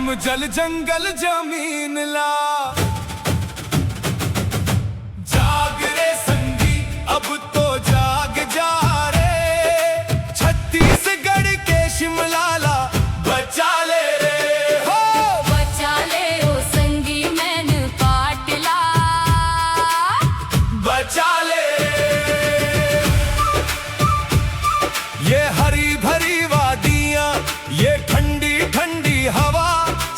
हम जल जंगल जमीन ला। जाग रे संगी अब तो जाग जा रे, छत्तीसगढ़ के शिमला ला बचा ले रे। हो बचा ले ओ संगी मैन पाटला, बचा ले। ये हरी भरी वादियां, ये ठंडी ठंडी हवा,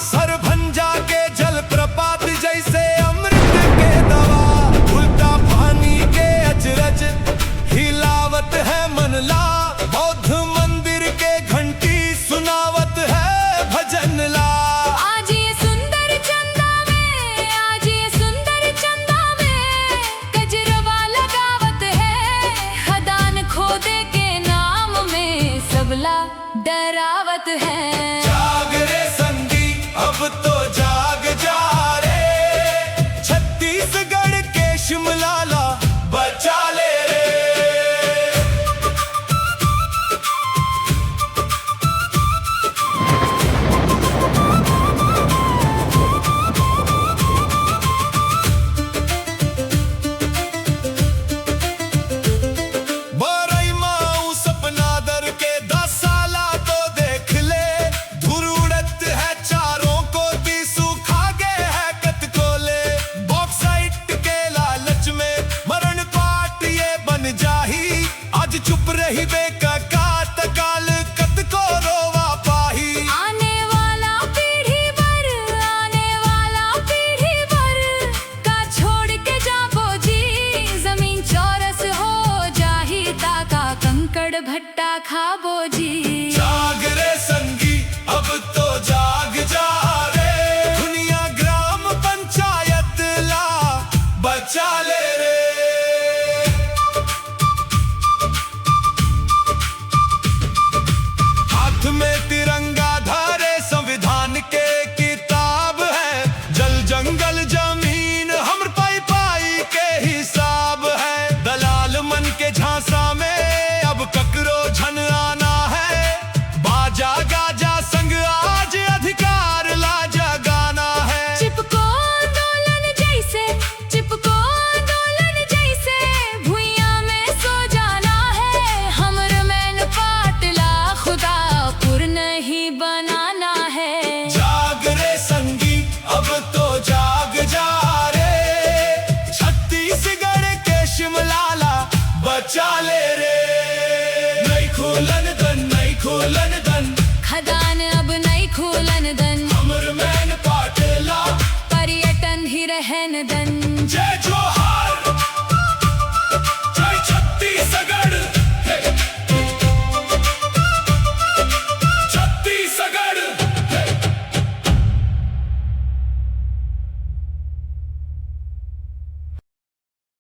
सरभंजा के जलप्रपात जैसे अमृत के दवा। उल्टा पानी के अचरज हिलावत है मन ला, बौद्ध मंदिर के घंटी सुनावत है भजन ला। आज ये सुंदर चंदा में, आज ये सुंदर चंदा में कजरवा लगावत है। खदान खोदे के नाम में सबला डरावत है। जाग रे संगी अब तो जाग जा रे, छत्तीसगढ़ के शिमला ला बचा ले रे। बरई माऊ सपना दर के 10 साला तो देख ले, धुर उड़त है चारों को, बीसू खा गए है कतकोले। बॉक्साइट के लालच में मरण पाट ये बन जाही, आज चुप रही बेका तकाल कत को रोवा पाही। आने वाला पीढ़ी भर, आने वाला पीढ़ी भर का छोड़ के जाबो जी, जमीन चौरस हो जाही ताका कंकड़ भट्टा खाबो जी। जाग रे संगी अब तो जाग जा रे, दुनिया ग्राम पंचायत ला बचा ले रे। हाथ में तिरंगा धारे संविधान के किताब है, जल जंगल जमीन हमर पाई पाई के हिसाब है। दलाल मन के झांसा में अब ककरो झन आना है, बाजा गाजा संग आज अधिकार ला जगाना है। चिपको आंदोलन जैसे, चिपको आंदोलन जैसे भुइयां में सो जाना है। हमर मैन पाटला खुदा पुर नहीं बनाना है। जाग रे संगी अब तो जाग जा रे, छत्तीसगढ़ के शिमला ला बचा ले रे।